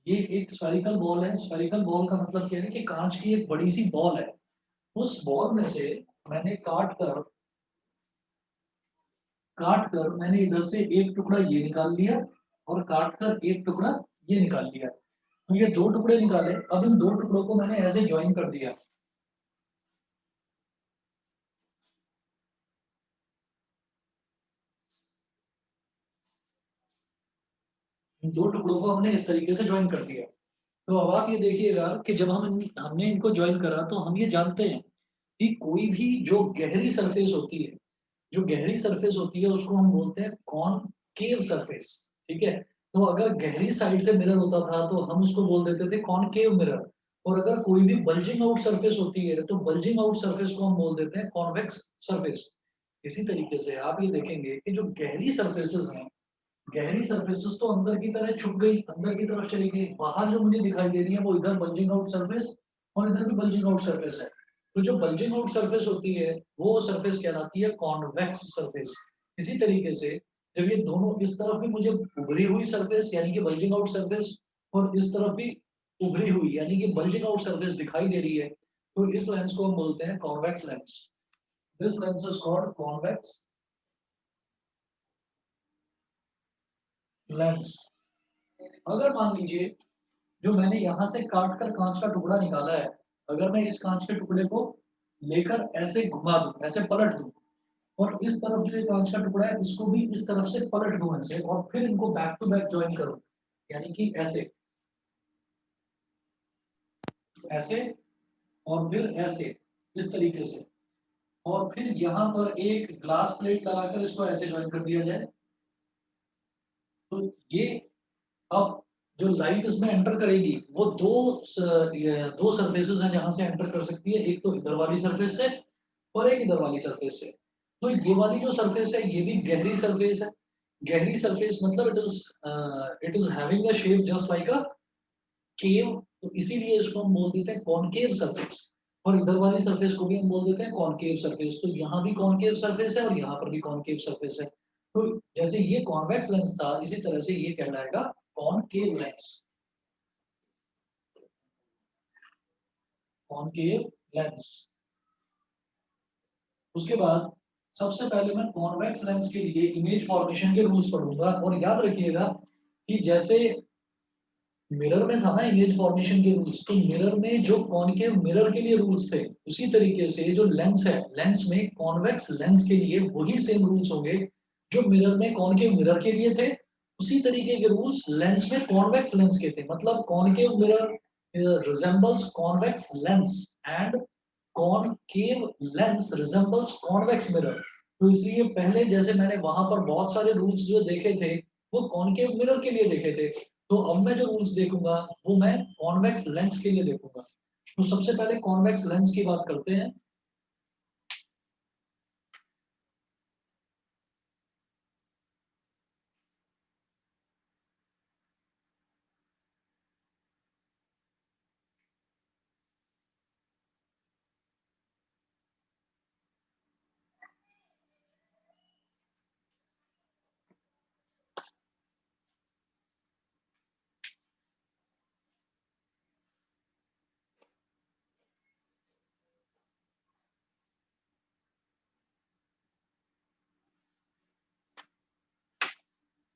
ये एक spherical ball है। स्फेरिकल बॉल का मतलब क्या है कि कांच की एक बड़ी सी बॉल है। उस बॉल में से मैंने काट कर मैंने इधर से एक टुकड़ा ये निकाल लिया और काट कर एक टुकड़ा ये निकाल लिया। तो ये दो टुकड़े निकाले। अब इन दो टुकड़ों को मैंने ऐसे ज्वाइन कर दिया। इन दो टुकड़ों को हमने इस तरीके से ज्वाइन कर दिया। तो अब आप ये देखिएगा कि जब हमने इनको ज्वाइन करा तो हम ये जानते हैं कि कोई भी जो गहरी सरफेस होती है, जो गहरी सरफेस होती है उसको हम बोलते हैं कॉनकेव सरफेस। ठीक है। तो अगर गहरी साइड से मिरर होता था तो हम उसको बोल देते थे कॉनकेव मिरर। और अगर कोई भी बल्जिंग आउट सरफेस होती है तो बल्जिंग आउट सरफेस को हम बोल देते हैं कॉन्वेक्स सरफेस। इसी तरीके से आप ये देखेंगे कि जो गहरी सरफेसेस हैं, गहरी सरफेसेस तो अंदर की तरह छुप गई, अंदर की तरफ चली गई। बाहर जो मुझे दिखाई दे रही है वो इधर बल्जिंग आउट सरफेस और इधर भी बल्जिंग आउट सरफेस है। तो जो बल्जिंग आउट सरफेस होती है वो सरफेस कहलाती है कॉन्वेक्स सरफेस। इसी तरीके से जब ये दोनों इस तरफ भी मुझे उभरी हुई सरफेस यानी कि बल्जिंग आउट सरफेस और इस तरफ भी उभरी हुई यानी कि बल्जिंग आउट सरफेस दिखाई दे रही है तो इस लेंस को हम बोलते हैं convex lens. This lens is called convex lens. अगर मान लीजिए जो मैंने यहां से काट कर कांच का टुकड़ा निकाला है, अगर मैं इस कांच के टुकड़े को लेकर ऐसे घुमा दूं, ऐसे पलट दूं और इस तरफ जो ये कांच का टुकड़ा है इसको भी इस तरफ से पलट दूं ऐसे और फिर इनको बैक टू बैक ज्वाइन करूं, यानी कि ऐसे ऐसे और फिर ऐसे, इस तरीके से। और फिर यहाँ पर एक ग्लास प्लेट लगाकर इसको ऐसे ज्वाइन कर दिया जाए तो ये अब जो लाइट इसमें एंटर करेगी वो दो सरफेसेस हैं जहां से एंटर कर सकती है, एक तो इधर वाली सरफेस से और एक इधर वाली सरफेस से। तो ये वाली जो सरफेस है ये भी गहरी सरफेस है। गहरी सरफेस मतलब it is having a shape just like a cave. तो इसीलिए इसको हम बोल देते हैं कॉनकेव सरफेस। और इधर वाली सरफेस को भी हम बोल देते हैं कॉनकेव सरफेस। तो यहाँ भी कॉनकेव सरफेस है और यहाँ पर भी कॉनकेव सरफेस है। तो जैसे ये कॉन्वेक्स लेंस था इसी तरह से ये कहलाएगा कॉनकेव लेंस। Concave lens. उसके बाद सबसे पहले मैं कॉन्वेक्स लेंस के लिए इमेज फॉर्मेशन के रूल्स पढ़ूंगा। और याद रखिएगा कि जैसे मिरर में था ना इमेज फॉर्मेशन के रूल्स, तो मिरर में जो कॉनकेव मिरर के लिए रूल्स थे उसी तरीके से जो लेंस है, लेंस में कॉन्वेक्स लेंस के लिए वही सेम रूल्स होंगे जो मिरर में कॉनकेव मिरर के लिए थे। उसी तरीके के रूल्स लेंस में कॉन्वेक्स लेंस के थे। मतलब concave mirror resembles convex lens and concave lens resembles convex mirror. तो इसलिए पहले जैसे मैंने वहां पर बहुत सारे रूल्स जो देखे थे वो कॉनकेव मिरर के लिए देखे थे, तो अब मैं जो रूल्स देखूंगा वो मैं कॉन्वेक्स लेंस के लिए देखूंगा। तो सबसे पहले कॉन्वेक्स लेंस की बात करते हैं।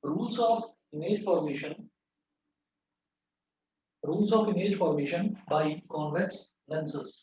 Rules of image formation, rules of image formation by convex lenses.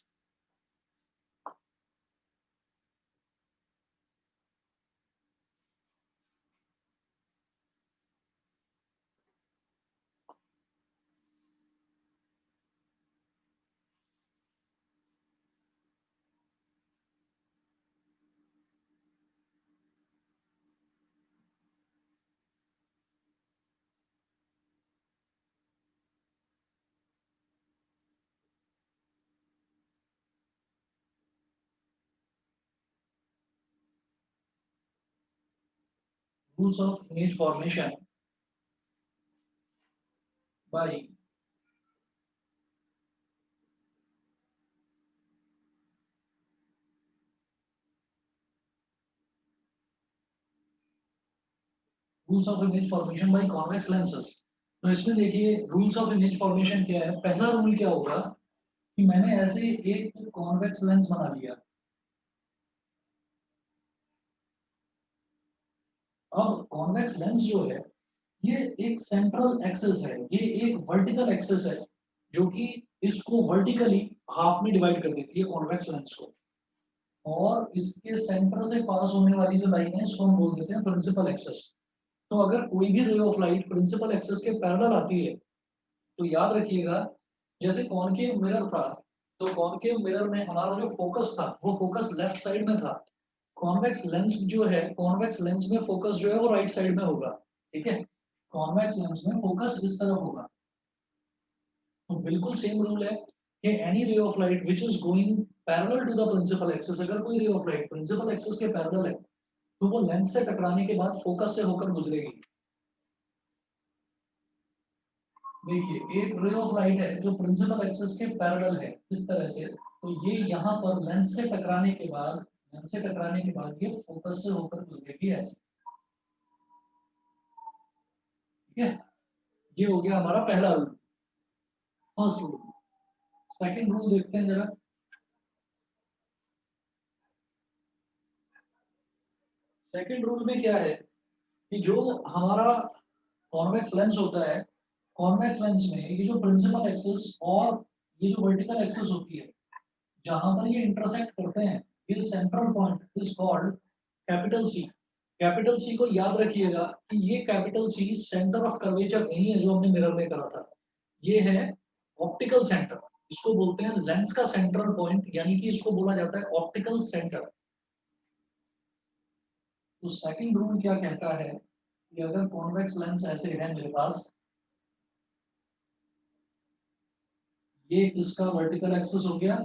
Rules of image formation by rules of image formation by convex lenses. तो इसमें देखिए रूल्स ऑफ इमेज फॉर्मेशन क्या है। पहला रूल क्या होगा कि मैंने ऐसे एक कॉन्वेक्स लेंस बना लिया। अब कॉन्वेक्स लेंस जो है ये एक सेंट्रल एक्सिस है, ये एक वर्टिकल एक्सिस है जो कि इसको वर्टिकली हाफ में डिवाइड कर देती है कॉन्वेक्स लेंस को। और इसके सेंटर से पास होने वाली जो लाइन है इसको हम बोल देते हैं प्रिंसिपल एक्सिस। तो अगर कोई भी ray of light principal axis के पैरेलल आती है तो याद रखिएगा, जैसे कॉनकेव मिरर था, तो कॉनकेव मिरर में हमारा जो फोकस था वो फोकस लेफ्ट साइड में था। कॉन्वेक्स लेंस जो है, कॉन्वेक्स लेंस में फोकस जो है वो राइट साइड में होगा। ठीक है, कॉन्वेक्स लेंस में फोकस इस तरफ होगा। तो बिल्कुल सेम रूल है कि any ray of light which is going parallel to the principal axis, अगर कोई ray of light principal axis के पैरेलल है तो वो लेंस से टकराने के बाद फोकस से होकर गुजरेगी। देखिए एक रे ऑफ लाइट है जो प्रिंसिपल एक्सिस के पैरेलल है इस तरह से, तो ये यहाँ पर लेंस से टकराने के बाद ये फोकस से होकर गुजरेगी ऐसे। ठीक है, ये हो गया हमारा पहला rule, first rule. Second rule देखते हैं जरा। सेकंड रूल में क्या है कि जो हमारा कॉन्वेक्स लेंस होता है, कॉन्वेक्स लेंस में ये जो प्रिंसिपल एक्सिस और ये जो वर्टिकल एक्सिस होती है, जहां पर ये इंटरसेक्ट करते हैं, ये central point is called capital C. Capital C को याद रखिएगा कि ये capital C centre of curvature नहीं है जो हमने मिरर में करा था, ये है ऑप्टिकल सेंटर। इसको बोलते हैं लेंस का सेंट्रल पॉइंट, यानी कि इसको बोला जाता है ऑप्टिकल सेंटर। तो सेकंड रूल क्या कहता है कि अगर कॉन्वेक्स लेंस ऐसे है मेरे पास, ये इसका वर्टिकल एक्सिस हो गया,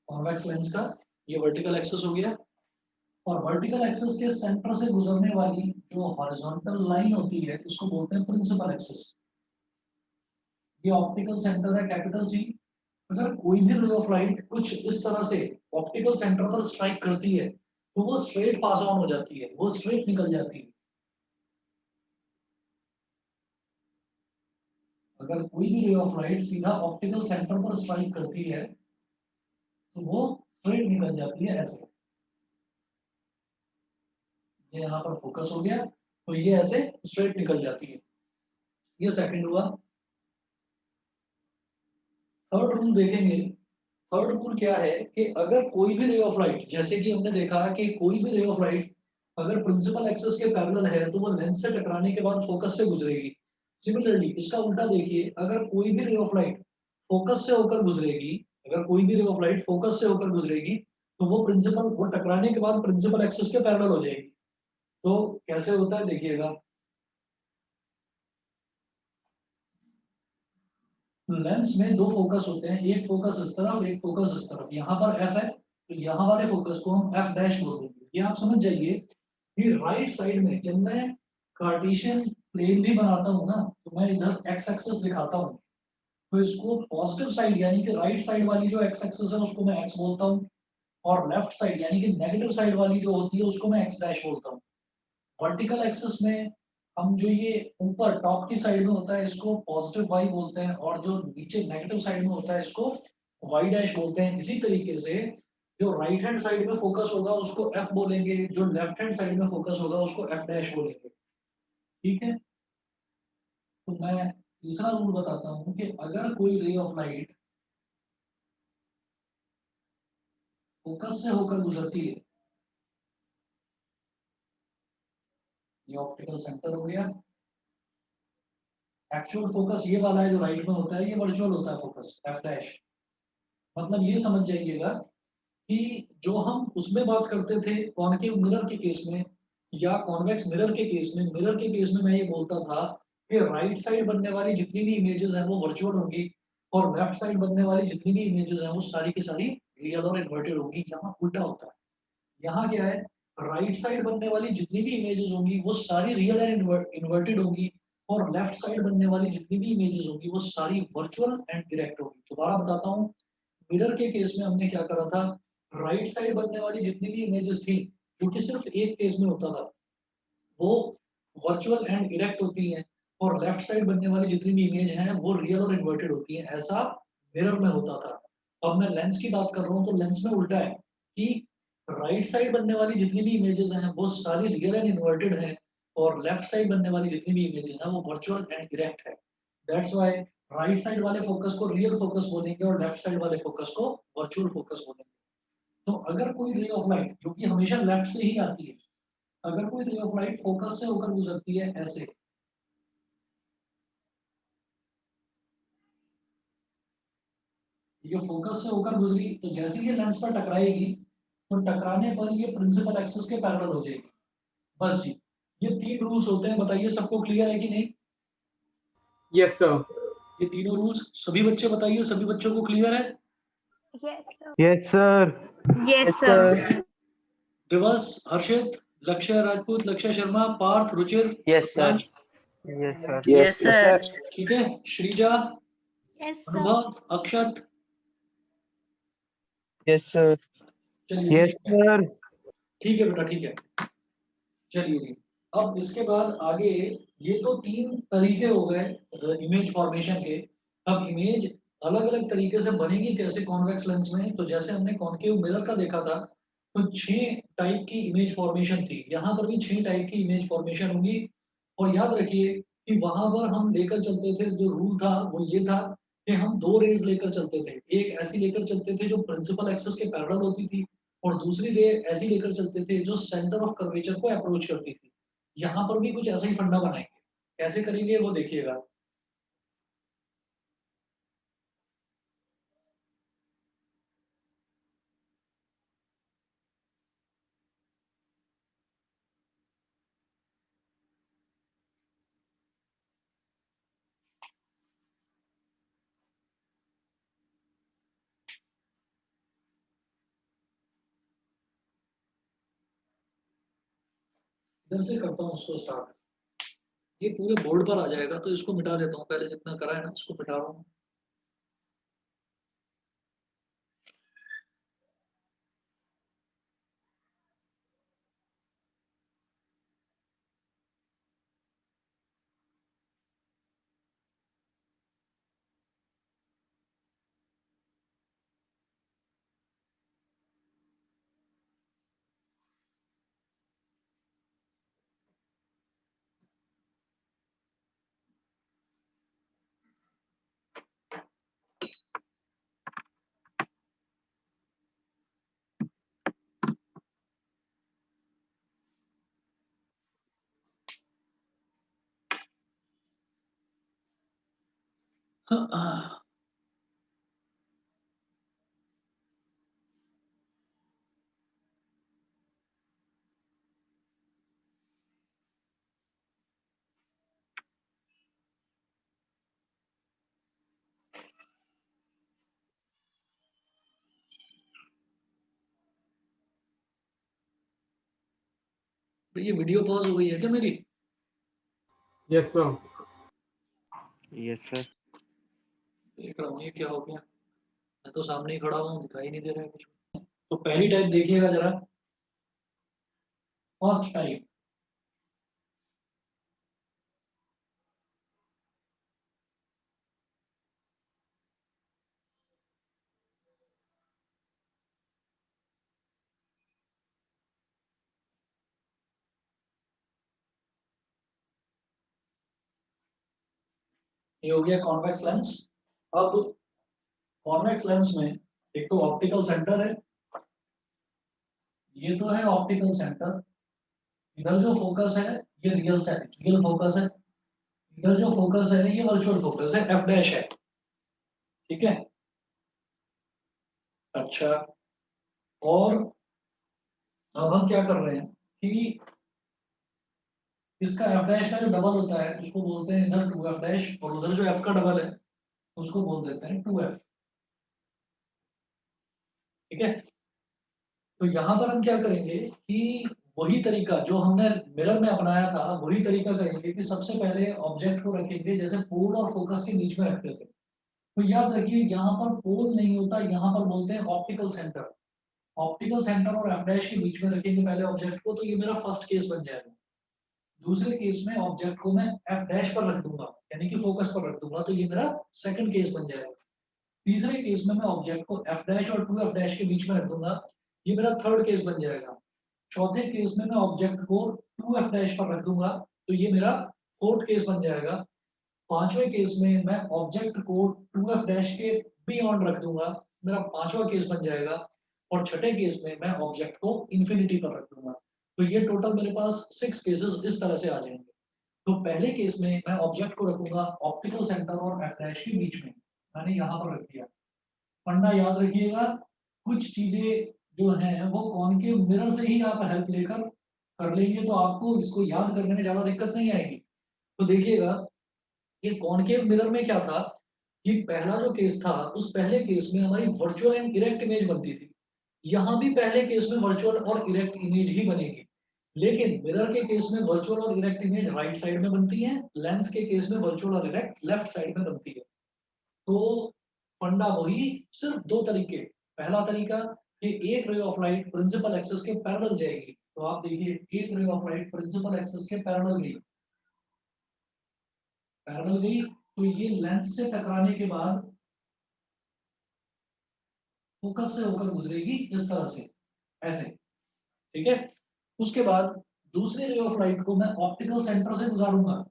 कॉन्वेक्स लेंस का ये वर्टिकल एक्सिस हो गया, और वर्टिकल एक्सिस के सेंटर से गुजरने वाली जो हॉरिजॉन्टल लाइन होती है इसको बोलते हैं प्रिंसिपल एक्सिस। ये ऑप्टिकल सेंटर है कैपिटल सी। अगर कोई भी रे ऑफ लाइट कुछ इस तरह से ऑप्टिकल सेंटर पर स्ट्राइक करती है तो वो स्ट्रेट पास ऑन हो जाती है, वो स्ट्रेट निकल जाती है। अगर कोई भी रे ऑफ लाइट सीधा ऑप्टिकल सेंटर पर स्ट्राइक करती है तो वो स्ट्रेट निकल जाती है ऐसे। ये यहाँ पर फोकस हो गया तो ये ऐसे स्ट्रेट निकल जाती है। ये सेकंड हुआ। थर्ड रूल देखेंगे। थर्ड रूल क्या है कि अगर कोई भी रे ऑफ लाइट, जैसे कि हमने देखा कि कोई भी रे ऑफ लाइट अगर प्रिंसिपल एक्सिस के पैरेलल है तो वो लेंस से टकराने के बाद फोकस से गुजरेगी। सिमिलरली इसका उल्टा देखिए, अगर कोई भी रे ऑफ लाइट फोकस से होकर गुजरेगी, अगर कोई भी रे ऑफ लाइट फोकस से होकर गुजरेगी तो वो टकराने के बाद प्रिंसिपल एक्सिस के पैरेलल हो जाएगी। तो कैसे होता है देखिएगा, लेंस में दो फोकस होते हैं, एक फोकस इस तरफ एक फोकस इस तरफ। यहाँ पर एफ है तो यहाँ वाले फोकस को हम एफ डैश बोल देंगे। ये आप समझ जाइए कि राइट साइड में जब मैं कार्टेशियन प्लेन भी बनाता हूँ ना तो मैं इधर एक्स एक्सिस दिखाता हूँ, तो इसको पॉजिटिव साइड यानी कि राइट साइड वाली जो एक्स एक्सिस है उसको मैं एक्स बोलता हूँ, और लेफ्ट साइड यानी कि नेगेटिव साइड वाली जो होती है उसको मैं एक्स डैश बोलता हूँ। वर्टिकल एक्सिस में हम जो ये ऊपर टॉप की साइड में होता है इसको पॉजिटिव वाई बोलते हैं, और जो नीचे नेगेटिव साइड में होता है इसको वाई डैश बोलते हैं। इसी तरीके से जो राइट हैंड साइड में फोकस होगा उसको एफ बोलेंगे, जो लेफ्ट हैंड साइड में फोकस होगा उसको एफ डैश बोलेंगे। ठीक है, तो मैं तीसरा रूल बताता हूँ कि अगर कोई रे ऑफ लाइट फोकस से होकर गुजरती है, ये ऑप्टिकल सेंटर हो गया। एक्चुअल फोकस ये वाला है जो राइट में होता है, ये वर्चुअल होता है फोकस एफ डैश। मतलब ये समझ जाइएगा कि जो हम उसमें बात करते थे कॉनकेव मिरर के केस में या कॉन्वेक्स मिरर के केस में, मिरर के केस में मैं ये बोलता था कि राइट साइड बनने वाली जितनी भी इमेजेस हैं वो वर्चुअल होंगी, और लेफ्ट साइड बनने वाली जितनी भी इमेजेस हैं वो सारी की सारी रियल और इन्वर्टेड होंगी। यहाँ उल्टा होता है, यहाँ क्या है, राइट साइड बनने वाली जितनी भी इमेजेस होंगी वो सारी रियल एंड इन्वर्टेड होंगी, और लेफ्ट साइड बनने वाली जितनी भी इमेजेस होंगी वो सारी वर्चुअल एंड डायरेक्ट होगी। दोबारा बताता हूँ, मिरर के केस में हमने क्या करा था, राइट साइड बनने वाली जितनी भी इमेजेस थी, जो कि सिर्फ एक केस में होता था, वो वर्चुअल एंड इरेक्ट होती हैं, और लेफ्ट साइड बनने वाली जितनी भी इमेज हैं वो रियल और इन्वर्टेड होती हैं। ऐसा मिरर में होता था। अब मैं लेंस की बात कर रहा हूँ तो लेंस में उल्टा है कि राइट साइड बनने वाली जितनी भी इमेजेस हैं वो सारी रियल एंड इन्वर्टेड हैं, और लेफ्ट साइड बनने वाली जितनी भी इमेजेस हैं वो वर्चुअल एंड इरेक्ट है। दैट्स व्हाई राइट साइड वाले फोकस को रियल फोकस बोलेंगे और लेफ्ट साइड वाले फोकस को वर्चुअल फोकस बोलेंगे। तो अगर कोई रे ऑफ लाइट जो कि हमेशा लेफ्ट से ही आती है, अगर कोई रे ऑफ लाइट फोकस से होकर गुजरती है ऐसे, ये फोकस से होकर गुजरी तो जैसे ही ये लेंस पर टकराएगी तो टकराने पर ये प्रिंसिपल एक्सिस के पैरेलल हो जाएगी। बस जी, ये 3 रूल्स होते हैं। बताइए सबको क्लियर है कि नहीं? Yes sir. ये तीनों रूल्स सभी बच्चे बताइए, सभी बच्चों को क्लियर है? Yes sir. Yes sir. Divas, Harshit, Lakshya Rajput, Lakshya Sharma, Parth, Ruchir, yes sir. Satyansh, yes sir. Yes sir. ठीक है। Shreeja, yes sir. Anubhav, Akshat, yes sir. चलिए यस ठीक है। सर। ठीक है बेटा, ठीक है। चलिए जी, अब इसके बाद आगे, ये तो 3 तरीके हो गए इमेज फॉर्मेशन के। अब इमेज अलग अलग तरीके से बनेगी कैसे कॉन्वेक्स लेंस में, तो जैसे हमने कॉनकेव मिरर का देखा था तो 6 टाइप की इमेज फॉर्मेशन थी, यहाँ पर भी 6 टाइप की इमेज फॉर्मेशन होंगी। और याद रखिए कि वहां पर हम लेकर चलते थे, जो रूल था वो ये था कि हम 2 रेज लेकर चलते थे। एक ऐसी लेकर चलते थे जो प्रिंसिपल एक्सिस के पैरेलल होती थी, और दूसरी रे ऐसी लेकर चलते थे जो सेंटर ऑफ कर्वेचर को अप्रोच करती थी। यहाँ पर भी कुछ ऐसा ही फंडा बनाएंगे, कैसे करेंगे वो देखिएगा। इधर से करता हूँ उसको स्टार्ट। ये पूरे बोर्ड पर आ जाएगा तो इसको मिटा देता हूँ, पहले जितना करा है ना इसको मिटा रहा हूँ। हाँ, तो ये वीडियो पॉज हो गई है क्या मेरी? Yes sir. Yes sir. देख रहा हूँ ये क्या हो गया, मैं तो सामने ही खड़ा हूँ, दिखाई नहीं दे रहा है कुछ। तो पहली टाइप देखिएगा जरा, फर्स्ट टाइप। ये हो गया कॉन्वेक्स लेंस। अब कॉन्वेक्स लेंस में एक तो ऑप्टिकल सेंटर है, ये तो है ऑप्टिकल सेंटर। इधर जो फोकस है ये रियल फोकस है। इधर जो फोकस है ये वर्चुअल फोकस है, एफ डैश है। ठीक है। अच्छा, और अब हम क्या कर रहे हैं कि इसका एफ डैश का जो डबल होता है उसको बोलते हैं इधर 2f डैश, और उधर जो एफ का डबल है उसको बोल देते हैं 2f। ठीक है। तो यहाँ पर हम क्या करेंगे कि वही तरीका जो हमने मिरर में अपनाया था वही तरीका करेंगे कि सबसे पहले ऑब्जेक्ट को रखेंगे जैसे पोल और फोकस के बीच में रखते थे। तो याद रखिए यहाँ पर पोल नहीं होता, यहाँ पर बोलते हैं ऑप्टिकल सेंटर। ऑप्टिकल सेंटर और एफ डैश के बीच में रखेंगे पहले ऑब्जेक्ट को, तो ये मेरा फर्स्ट केस बन जाएगा। दूसरे केस में ऑब्जेक्ट को मैं एफ डैश पर रख दूंगा, यानी कि फोकस पर रख दूंगा, तो ये मेरा सेकंड केस बन जाएगा। तीसरे केस में मैं ऑब्जेक्ट को एफ डैश और 2f डैश के बीच में रख दूंगा, ये मेरा थर्ड केस बन जाएगा। चौथे केस में मैं ऑब्जेक्ट को 2f डैश पर रख दूंगा, तो ये मेरा फोर्थ केस बन जाएगा। पांचवें केस में मैं ऑब्जेक्ट को 2f डैश के बियॉन्ड रख दूंगा, मेरा पांचवा केस बन जाएगा। और छठे केस में मैं ऑब्जेक्ट को इन्फिनिटी पर रख दूंगा। तो ये टोटल मेरे पास 6 केसेस इस तरह से आ जाएंगे। तो पहले केस में मैं ऑब्जेक्ट को रखूंगा ऑप्टिकल सेंटर और एफ डैश के बीच में, मैंने यहाँ पर रख दिया। फंडा याद रखिएगा, कुछ चीजें जो हैं वो कॉनकेव मिरर से ही आप हेल्प लेकर कर लेंगे, तो आपको इसको याद करने में ज्यादा दिक्कत नहीं आएगी। तो देखिएगा, ये कॉनकेव मिरर में क्या था कि पहला जो केस था, उस पहले केस में हमारी वर्चुअल एंड इरेक्ट इमेज बनती थी। यहाँ भी पहले केस में वर्चुअल और इरेक्ट इमेज ही बनेगी, लेकिन मिरर के केस में वर्चुअल और इरेक्ट इमेज राइट साइड में बनती है, लेंस के केस में वर्चुअल और इरेक्ट लेफ्ट साइड में बनती है। तो फंडा वही, सिर्फ दो तरीके। पहला तरीका कि एक ray of light principal axis के पैरेलल जाएगी, तो आप देखिए एक ray of light principal axis के पैरेलल गई, पैरेलल गई, तो ये लेंस से टकराने के बाद फोकस से होकर गुजरेगी इस तरह से, ऐसे, ठीक है। उसके बाद दूसरे रे ऑफ लाइट को मैं ऑप्टिकल सेंटर से गुजारूंगा,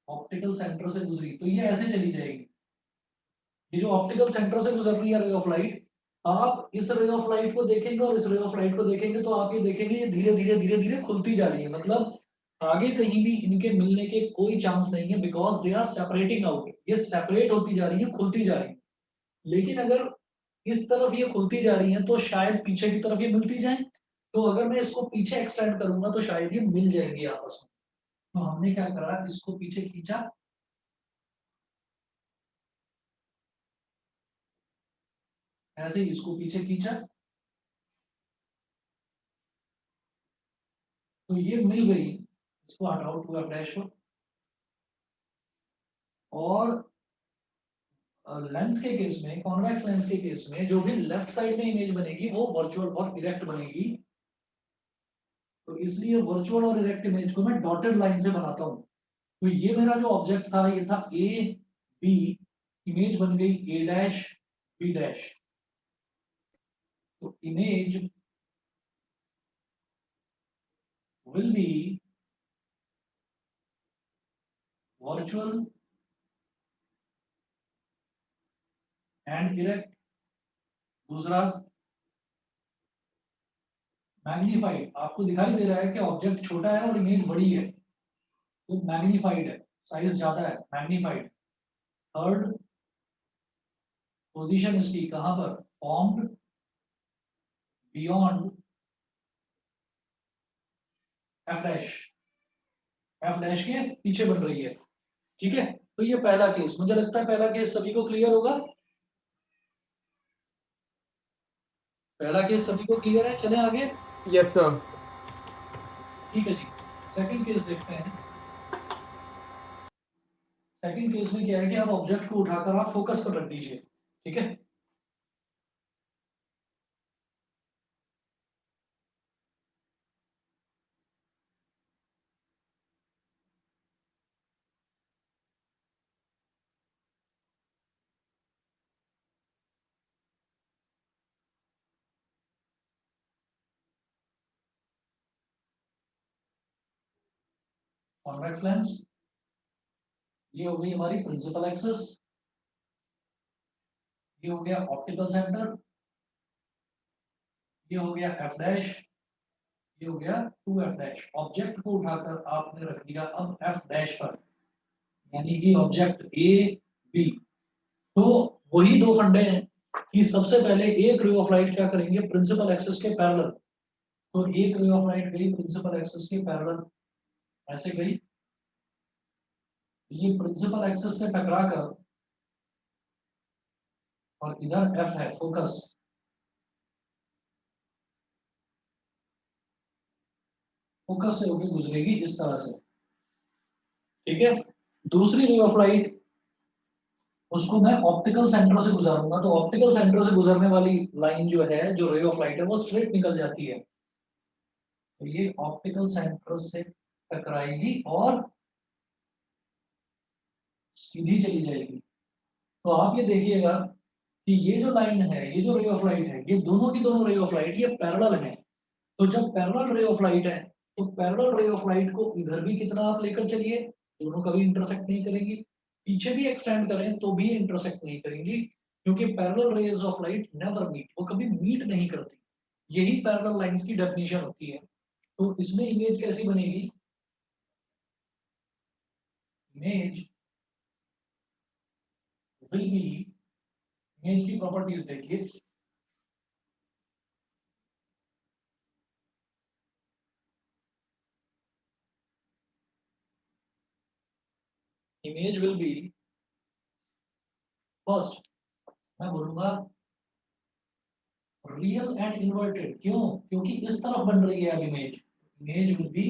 ऑप्टिकल सेंटर से गुजरी तो ये ऐसे चली जाएगी। ये जो ऑप्टिकल सेंटर से गुजर रही है रे ऑफ लाइट, आप इस रे ऑफ लाइट को देखेंगे और इस रे ऑफ लाइट को देखेंगे, तो आप ये देखेंगे ये धीरे धीरे धीरे धीरे खुलती जा रही है, मतलब आगे कहीं भी इनके मिलने के कोई चांस नहीं है, because they are separating out, ये सेपरेट होती जा रही है, खुलती जा रही है। लेकिन अगर इस तरफ ये खुलती जा रही है तो शायद पीछे की तरफ ये मिलती जाए, तो अगर मैं इसको पीछे एक्सटेंड करूंगा तो शायद ये मिल जाएंगे आपस में। तो हमने क्या करा, इसको पीछे खींचा, ऐसे ही इसको पीछे खींचा, तो ये मिल गई। इसको हटाओ 2f डैश को, और लेंस के केस में, कॉन्वेक्स लेंस के केस में जो भी लेफ्ट साइड में इमेज बनेगी वो वर्चुअल और इरेक्ट बनेगी। तो इसलिए वर्चुअल और इरेक्ट इमेज को मैं डॉटेड लाइन से बनाता हूँ। तो ये मेरा जो ऑब्जेक्ट था ये था ए बी, इमेज बन गई ए डैश बी डैश। तो image will B virtual and erect. दूसरा मैग्नीफाइड, आपको दिखाई दे रहा है कि ऑब्जेक्ट छोटा है और इमेज बड़ी है, तो मैग्नीफाइड है, साइज ज्यादा है, मैग्नीफाइड। थर्ड पोजीशन इसकी कहां पर, formed beyond F dash, F dash के पीछे बन रही है, ठीक है। तो ये पहला केस, मुझे लगता है पहला केस सभी को क्लियर होगा, पहला केस सभी को क्लियर है। चलें आगे। Yes, sir. ठीक है जी, सेकंड केस देखते हैं। सेकंड केस में क्या है कि आप ऑब्जेक्ट को उठाकर आप फोकस पर रख दीजिए, ठीक है। कॉन्वेक्स लेंस, ये हो गई हमारी प्रिंसिपल एक्सिस, ये हो गया ऑप्टिकल सेंटर, ये हो गया एफ डैश, ये हो गया 2f डैश। ऑब्जेक्ट को उठाकर आपने रख दिया अब एफ डैश पर, यानी कि ऑब्जेक्ट ए बी। तो वही दो फंडे हैं कि सबसे पहले एक रे ऑफ लाइट क्या करेंगे, प्रिंसिपल एक्सिस के पैरेलल। तो एक रे ऑफ लाइट गई प्रिंसिपल एक्सिस के पैरेलल, ऐसे गई, ये प्रिंसिपल एक्सिस से टकरा कर, और इधर एफ है फोकस, फोकस से होकर गुजरेगी इस तरह से, ठीक है। दूसरी रे ऑफ लाइट, उसको मैं ऑप्टिकल सेंटर से गुजारूंगा, तो ऑप्टिकल सेंटर से गुजरने वाली लाइन जो है, जो रे ऑफ लाइट है, वो स्ट्रेट निकल जाती है, तो ये ऑप्टिकल सेंटर से टकराएगी और सीधी चली जाएगी। तो आप ये देखिएगा कि ये जो लाइन है, ये जो रे ऑफ लाइट है, ये दोनों की दोनों रे ऑफ लाइट ये पैरेलल है। तो जब पैरेलल रे ऑफ लाइट है, तो पैरेलल रे ऑफ लाइट को इधर भी कितना आप लेकर चलिए, दोनों कभी इंटरसेक्ट नहीं करेंगी। पीछे भी एक्सटेंड करें तो भी इंटरसेक्ट नहीं करेंगी, क्योंकि parallel rays of light never meet, वो कभी मीट नहीं करती। यही पैरेलल लाइंस की डेफिनेशन होती है। तो इसमें इमेज कैसी बनेगी? इमेज विल बी, इमेज की प्रॉपर्टीज देखिए, इमेज विल बी फर्स्ट, मैं बोलूंगा रियल एंड इन्वर्टेड। क्यों? क्योंकि इस तरफ बन रही है अब image. Image will be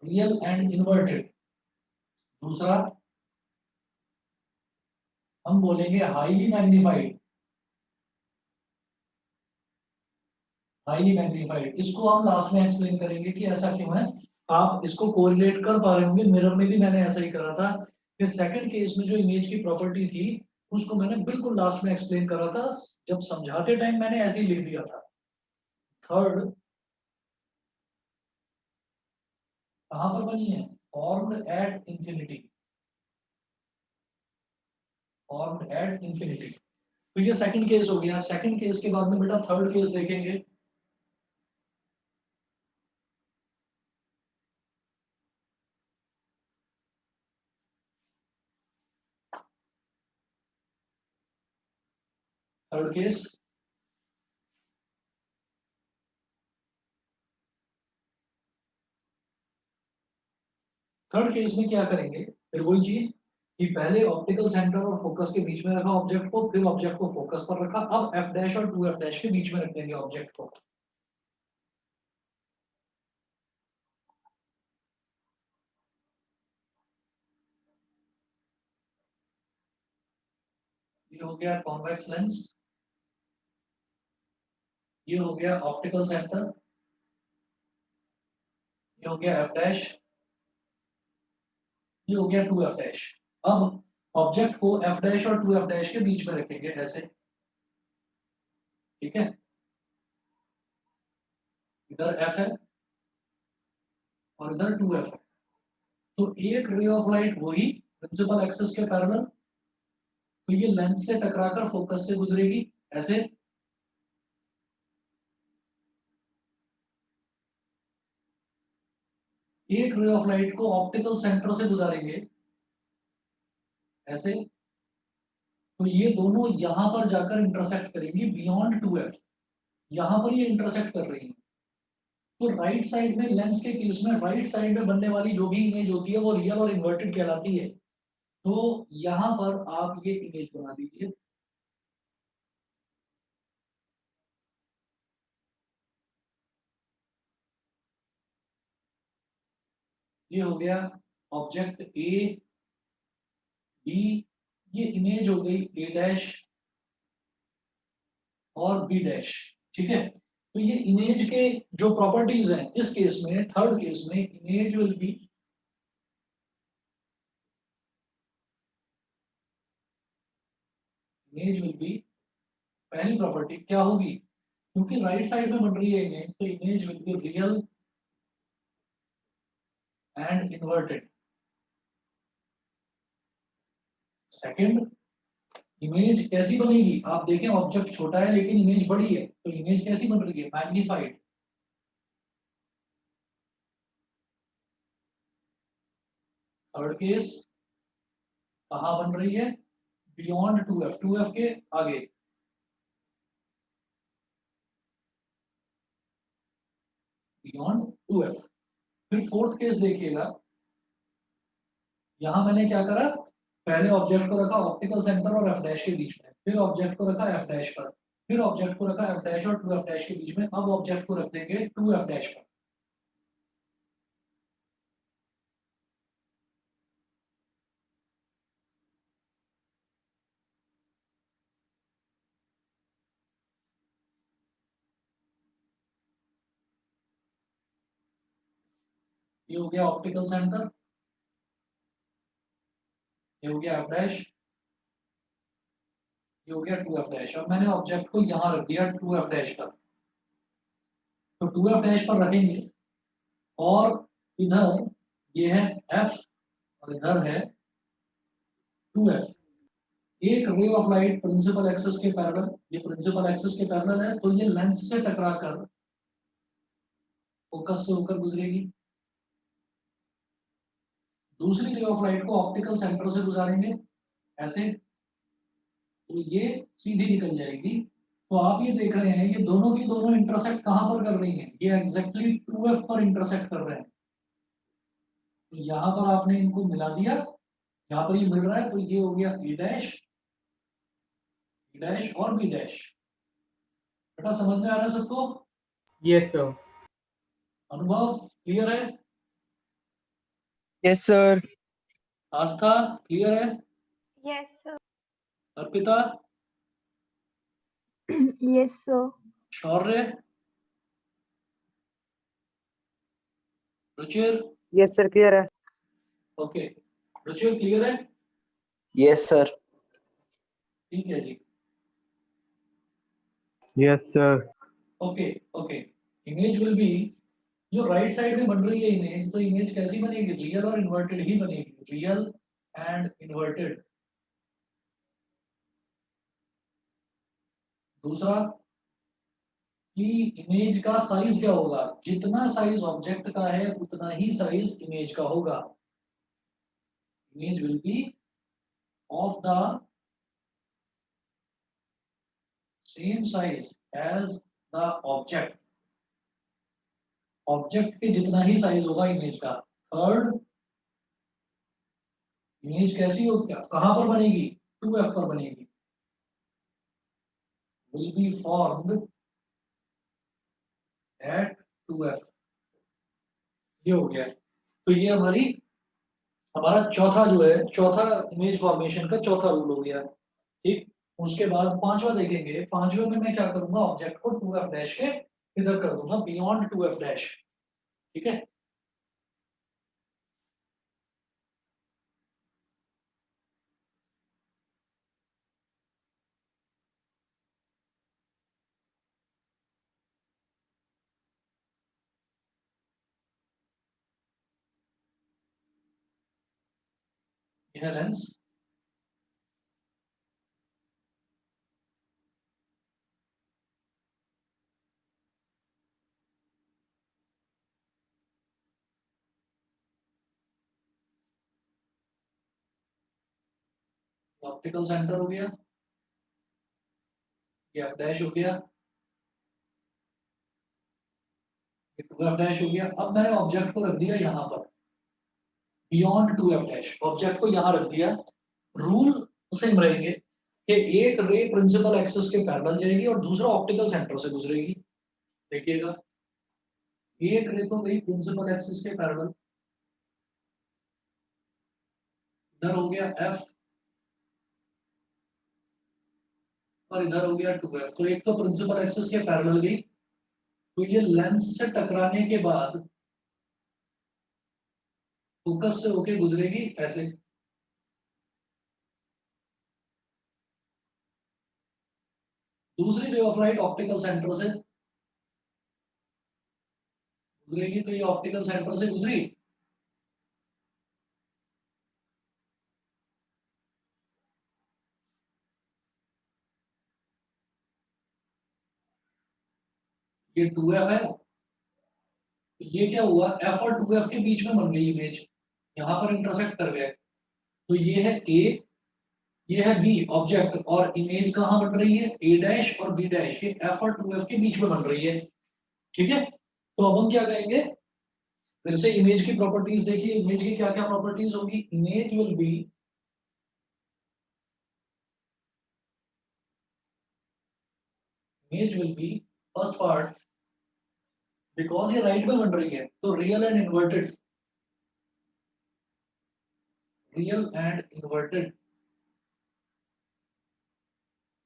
real and inverted. दूसरा हम बोलेंगे हाईली मैग्नीफाइड। हाईली मैग्नीफाइड, इसको हम लास्ट में एक्सप्लेन करेंगे कि ऐसा क्यों है। आप इसको कोरिलेट कर पा रहे होंगे, मिरर में भी मैंने ऐसा ही करा था कि सेकंड केस में जो इमेज की प्रॉपर्टी थी उसको मैंने बिल्कुल लास्ट में एक्सप्लेन करा था। जब समझाते टाइम मैंने ऐसे ही लिख दिया था। थर्ड कहां पर बनी है? Formed at infinity, formed at infinity. तो ये सेकंड केस हो गया। सेकंड केस के बाद में बेटा थर्ड केस देखेंगे। थर्ड केस, थर्ड केस में क्या करेंगे? फिर वही चीज कि पहले ऑप्टिकल सेंटर और फोकस के बीच में रखा ऑब्जेक्ट को, फिर ऑब्जेक्ट को फोकस पर रखा। अब एफ डैश और टू एफ डैश के बीच में रख देंगे ऑब्जेक्ट को। ये हो गया कॉन्वेक्स लेंस, ये हो गया ऑप्टिकल सेंटर, ये हो गया एफ डैश, ये हो गया टू एफ डैश। अब ऑब्जेक्ट को एफ डैश और टू एफ डैश के बीच में रखेंगे ऐसे, ठीक है। इधर एफ है और इधर टू एफ है। तो एक रे ऑफ लाइट वही प्रिंसिपल एक्सिस के पैरेलल, तो ये लेंस से टकराकर फोकस से गुजरेगी ऐसे। एक रे ऑफ लाइट को ऑप्टिकल सेंटर से गुजारेंगे ऐसे। तो ये दोनों यहां पर जाकर इंटरसेक्ट करेंगी बियॉन्ड टू एफ। यहां पर ये इंटरसेक्ट कर रही है। तो राइट साइड में, लेंस के केस में राइट साइड में बनने वाली जो भी इमेज होती है वो रियल और इन्वर्टेड कहलाती है। तो यहां पर आप ये इमेज बना दीजिए। ये हो गया ऑब्जेक्ट ए बी, ये इमेज हो गई ए डैश और बी डैश, ठीक है। तो ये इमेज के जो प्रॉपर्टीज हैं इस केस में, थर्ड केस में, image will B, image will B, पहली प्रॉपर्टी क्या होगी? क्योंकि राइट साइड में बन रही है इमेज, तो image will be real and inverted. Second, image कैसी बनेगी? आप देखें ऑब्जेक्ट छोटा है लेकिन इमेज बड़ी है, तो इमेज कैसी बन रही है? मैग्नीफाइड। थर्ड केस कहाँ बन रही है? Beyond two F, two F के आगे, बियॉन्ड टू एफ। फिर फोर्थ केस देखिएगा, यहां मैंने क्या करा? पहले ऑब्जेक्ट को रखा ऑप्टिकल सेंटर और एफ डैश के बीच में, फिर ऑब्जेक्ट को रखा एफ डैश पर, फिर ऑब्जेक्ट को रखा एफ डैश और टू एफ डैश के बीच में। अब ऑब्जेक्ट को रख देंगे टू एफ डैश पर। ये हो गया ऑप्टिकल सेंटर, ये हो गया एफ डैश, ये हो गया 2f डैश। अब मैंने ऑब्जेक्ट को यहाँ रख दिया 2f डैश पर, तो 2f डैश पर रखेंगे और इधर ये है f और इधर है 2f। एक ray of light principal axis के पैरेलल, ये प्रिंसिपल एक्सिस के पैरेलल है तो ये लेंस से टकराकर फोकस से होकर गुजरेगी। दूसरी रे ऑफ लाइट को ऑप्टिकल सेंटर से गुजारेंगे ऐसे, तो ये सीधी निकल जाएगी। तो आप ये देख रहे हैं ये दोनों की दोनों इंटरसेक्ट कहाँ पर कर रही हैं, ये एग्जैक्टली 2f पर इंटरसेक्ट कर रहे हैं। तो यहाँ पर आपने इनको मिला दिया, यहाँ पर ये मिल रहा है तो ये हो गया ए डैश और बी डैश। बेटा समझ में आ रहा है सबको? Yes, sir. अनुभव क्लियर है? Yes, sir. आस्था क्लियर है? Yes, sir. Arpita, Yes, sir. शौर्य, रुचिर, Yes, sir. Clear है. ओके, रुचिर क्लियर है? Yes, sir. ठीक है जी, Yes, sir. Okay okay. Image will B, जो राइट साइड में बन रही है इमेज, तो इमेज कैसी बनेगी, रियल और इन्वर्टेड ही बनेगी, रियल एंड इन्वर्टेड। दूसरा कि इमेज का साइज क्या होगा, जितना साइज ऑब्जेक्ट का है उतना ही साइज इमेज का होगा। Image will be of the same size as the object, object के जितना ही साइज होगा इमेज का। थर्ड, इमेज कैसी होगी, कहां पर बनेगी, 2f पर बनेगी, will be formed at 2f। ये हो गया, तो ये हमारा चौथा जो है, चौथा इमेज फॉर्मेशन का चौथा रूल हो गया। ठीक, उसके बाद पांचवा देखेंगे। पांचवे में मैं क्या करूंगा, ऑब्जेक्ट को 2f डैश के इधर कर दूंगा, बियॉन्ड 2f डैश। ठीक है, यह लेंस, ऑप्टिकल सेंटर हो गया, ये एफ डैश हो गया, ये 2f डैश हो गया। अब मैंने ऑब्जेक्ट को रख दिया यहाँ पर बियॉन्ड 2f डैश, ऑब्जेक्ट को यहाँ रख दिया। रूल सेम रहेंगे कि एक रे प्रिंसिपल एक्सिस के पैरेलल जाएगी और दूसरा ऑप्टिकल सेंटर से गुजरेगी। देखिएगा, एक रे तो गई प्रिंसिपल एक्सिस के पैरेलल, इधर हो गया f और इधर हो गया 2f। तो एक तो प्रिंसिपल एक्सिस के पैरेलल गई, तो ये लेंस से टकराने के बाद फोकस से होके गुजरेगी ऐसे। दूसरी ray of light optical centre से गुजरेगी, तो ये ऑप्टिकल सेंटर से गुजरी, ये 2f है, तो ये क्या हुआ, f और 2f के बीच में बन गई इमेज, यहाँ पर इंटरसेक्ट कर गए। तो ये है a, ये है b ऑब्जेक्ट, और इमेज कहाँ बन रही है, a डैश और b डैश, ये f और 2f के बीच में बन रही है। ठीक है, तो अब हम क्या कहेंगे, फिर से इमेज की प्रॉपर्टीज देखिए। इमेज की क्या क्या प्रॉपर्टीज होगी, image will B first part, because ये राइट में बन रही है तो real and inverted, real and inverted.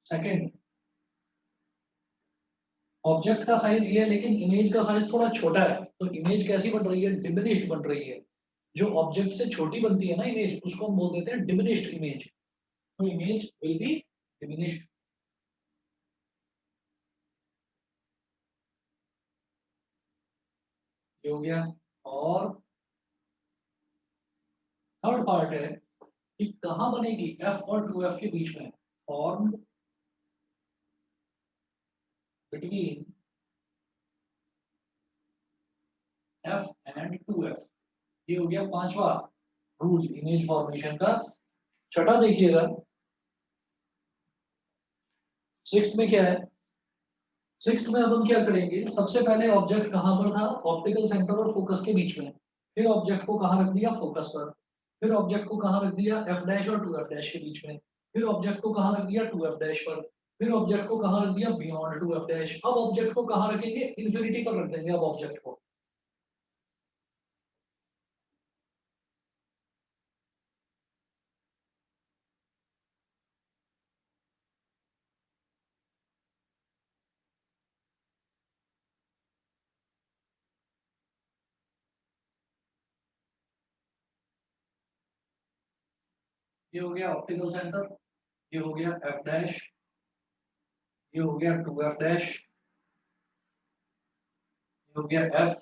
Second, object का साइज ये है लेकिन इमेज का साइज थोड़ा छोटा है, तो इमेज कैसी बन रही है, डिमिनिश्ड बन रही है। जो ऑब्जेक्ट से छोटी बनती है ना इमेज, उसको हम बोल देते हैं डिमिनिश्ड इमेज। तो इमेज विल बी डिमिनिश्ड। ये हो गया। और थर्ड पार्ट है कि कहाँ बनेगी एफ और 2f के बीच में, formed between f and 2f। ये हो गया पांचवा रूल इमेज फॉर्मेशन का। छठा देखिएगा, सिक्स्थ में क्या है। सिक्स्थ में अब हम क्या करेंगे, सबसे पहले ऑब्जेक्ट कहाँ पर था, ऑप्टिकल सेंटर और फोकस के बीच में। फिर ऑब्जेक्ट को कहाँ रख दिया, फोकस पर। फिर ऑब्जेक्ट को कहाँ रख दिया, एफ डैश और 2f डैश के बीच में। फिर ऑब्जेक्ट को कहाँ रख दिया, 2f डैश पर। फिर ऑब्जेक्ट को कहाँ रख दिया, बियॉन्ड 2f डैश। अब ऑब्जेक्ट को कहाँ रखेंगे, इन्फिनिटी पर रख देंगे अब ऑब्जेक्ट को। ये हो गया ऑप्टिकल सेंटर, ये हो गया एफ डैश, ये हो गया 2f डैश, ये हो गया एफ,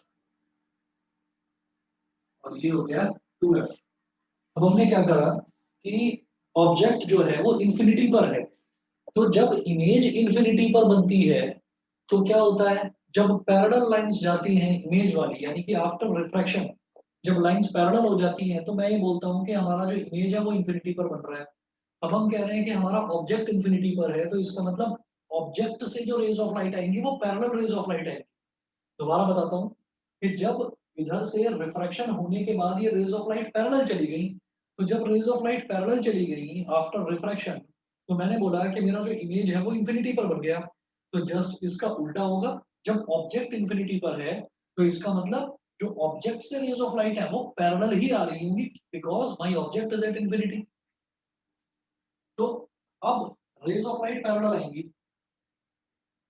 और ये हो गया 2f। अब हमने क्या करा कि ऑब्जेक्ट जो है वो इन्फिनिटी पर है। तो जब इमेज इन्फिनिटी पर बनती है तो क्या होता है, जब पैरेलल लाइंस जाती हैं इमेज वाली, यानी कि आफ्टर रिफ्रैक्शन जब लाइंस पैरेलल हो जाती हैं, तो मैं ये बोलता हूँ कि हमारा जो इमेज है वो इन्फिनिटी पर बन रहा है। अब हम कह रहे हैं कि हमारा ऑब्जेक्ट इन्फिनिटी पर है, तो इसका मतलब ऑब्जेक्ट से जो रेज ऑफ लाइट आएंगी वो पैरेलल रेज ऑफ लाइट आएंगी। दोबारा बताता हूँ कि जब इधर से रिफ्रैक्शन होने के बाद ये रेज ऑफ लाइट पैरेलल चली गई, तो जब रेज ऑफ लाइट पैरेलल चली गई आफ्टर रिफ्रैक्शन, तो मैंने बोला कि मेरा जो इमेज है वो इन्फिनिटी पर बन गया। तो जस्ट इसका उल्टा होगा, जब ऑब्जेक्ट इन्फिनिटी पर है तो इसका मतलब जो ऑब्जेक्ट से रेज ऑफ लाइट है वो पैरेलल ही आ रही होंगी, because my object is at infinity. तो अब रेज ऑफ लाइट पैरेलल आएंगी।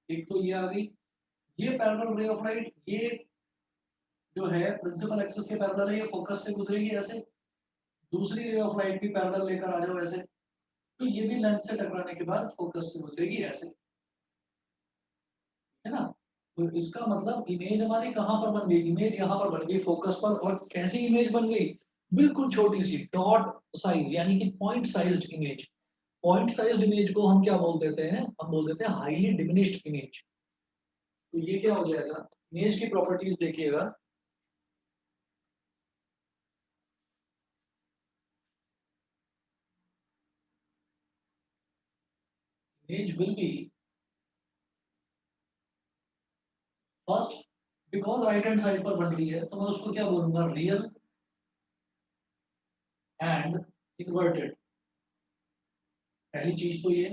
एक तो ये आ गई, ये पैरेलल रे ऑफ लाइट, ये जो है प्रिंसिपल एक्सिस के पैरेलल है, ये फोकस से गुजरेगी ऐसे। दूसरी रे ऑफ लाइट भी पैरेलल लेकर आ जाओ ऐसे, तो ये भी लेंस से टकराने के बाद फोकस से गुजरेगी ऐसे, है ना। तो इसका मतलब इमेज हमारी कहाँ पर बन गई, इमेज यहाँ पर बन गई फोकस पर। और कैसी इमेज बन गई, बिल्कुल छोटी सी डॉट साइज, यानी कि point sized image. Point sized image को हम क्या बोल देते हैं, हम बोल देते हैं हाईली डिमिनिश्ड इमेज। तो ये क्या हो जाएगा, इमेज की प्रॉपर्टीज देखिएगा। Image will B first, because right hand side पर बन रही है तो मैं उसको क्या बोलूंगा, रियल एंड इन्वर्टेड। पहली चीज तो ये।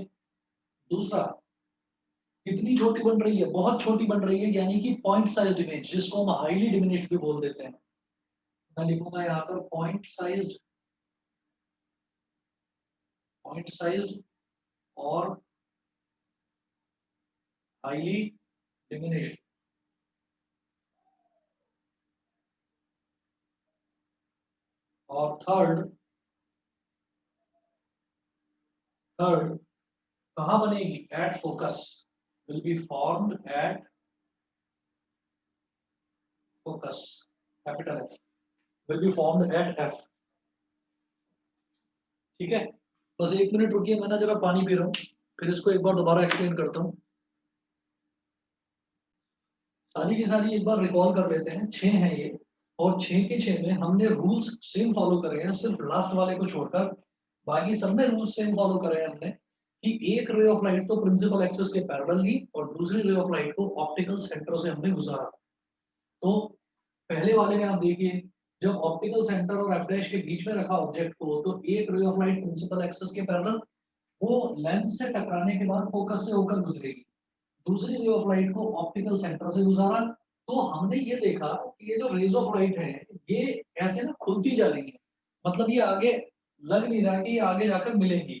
दूसरा, कितनी छोटी बन रही है, बहुत छोटी बन रही है, यानी कि पॉइंट साइज्ड इमेज, जिसको हम हाईली डिमिनिश्ड भी बोल देते हैं। मैं लिखूंगा यहाँ पर पॉइंट साइज्ड और हाईली डिमिनिश्ड। और थर्ड, थर्ड कहाँ बनेगी, at focus, will be formed at focus, capital F, will be formed at F. ठीक है, बस एक मिनट रुकिए, मैं ना जरा पानी पी रहा हूँ, फिर इसको एक बार दोबारा एक्सप्लेन करता हूँ। सारी की सारी एक बार रिकॉल कर लेते हैं, छह हैं ये। और छह के छह में हमने रूल्स सेम फॉलो करे हैं, सिर्फ लास्ट वाले को छोड़कर बाकी सब में रूल्स सेम फॉलो करे हैं हमने। कि एक रे ऑफ लाइट तो प्रिंसिपल एक्सिस के पैरेलल ली और दूसरी रे ऑफ लाइट को ऑप्टिकल सेंटर से हमने गुजारा। तो पहले वाले में आप देखिए, जब ऑप्टिकल सेंटर और एफ डैश के बीच में रखा ऑब्जेक्ट को, तो एक ray of light principal axis के पैरेलल वो लेंस से टकराने के बाद फोकस से होकर गुजरेगी। दूसरी रे ऑफ लाइट को ऑप्टिकल सेंटर से गुजारा। तो हमने ये देखा कि ये जो रेज ऑफ लाइट है ये ऐसे ना खुलती जा रही है, मतलब ये आगे लग नहीं रहा कि ये आगे जाकर मिलेंगी।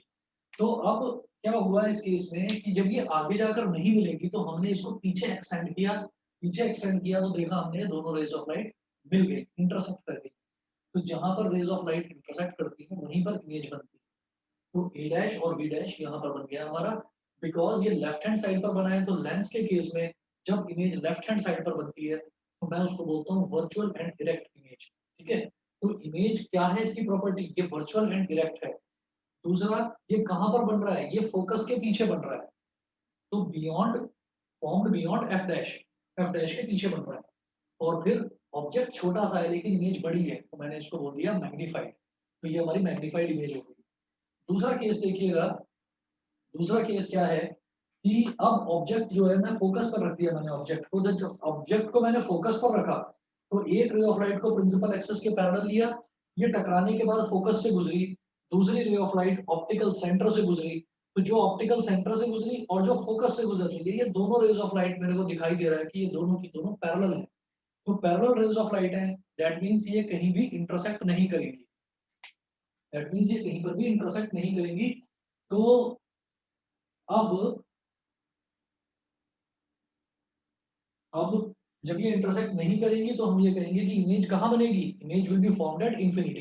तो अब क्या हुआ इस केस में कि जब ये आगे जाकर नहीं मिलेगी तो हमने इसको पीछे एक्सटेंड किया तो देखा हमने दोनों रेज ऑफ लाइट मिल गई, इंटरसेक्ट कर गई। तो जहां पर रेज ऑफ लाइट इंटरसेक्ट करती है वहीं पर इमेज बनती है। तो ए डैश और बी डैश यहाँ पर बन गया हमारा। बिकॉज ये लेफ्ट हैंड साइड पर बना है तो लेंस के केस में जब इमेज लेफ्ट हैंड साइड पर बनती है तो मैं उसको बोलता हूँ वर्चुअल एंड डायरेक्ट इमेज। ठीक है, तो इमेज क्या है इसकी प्रॉपर्टी, ये वर्चुअल एंड डायरेक्ट है। दूसरा, ये कहाँ पर बन रहा है, ये फोकस के पीछे बन रहा है। तो beyond, formed beyond F dash के पीछे बन रहा है। और फिर ऑब्जेक्ट छोटा सा है लेकिन इमेज बड़ी है तो मैंने इसको बोल दिया मैग्नीफाइड। तो ये हमारी मैग्नीफाइड इमेज हो गई। दूसरा केस देखिएगा, दूसरा केस क्या है कि अब ऑब्जेक्ट जो है मैं फोकस पर रख दिया मैंने ऑब्जेक्ट को। जब ऑब्जेक्ट को मैंने फोकस पर रखा तो एक रे ऑफ लाइट को प्रिंसिपल एक्सिस के पैरेलल लिया, ये टकराने के बाद फोकस से गुजरी। दूसरी ray of light optical centre से गुजरी, तो जो ऑप्टिकल सेंटर से गुजरी और जो फोकस से गुजर रही है ये दोनों रेज ऑफ लाइट मेरे को दिखाई दे रहा है कि ये दोनों की दोनों पैरेलल है। तो पैरेलल रेज ऑफ लाइट है, दैट मींस ये कहीं भी इंटरसेक्ट नहीं करेंगी, दैट मींस ये कहीं पर भी इंटरसेक्ट नहीं करेंगी। तो अब अब जब ये इंटरसेक्ट नहीं करेंगी तो हम ये कहेंगे कि इमेज कहाँ बनेगी, image will be formed at infinity.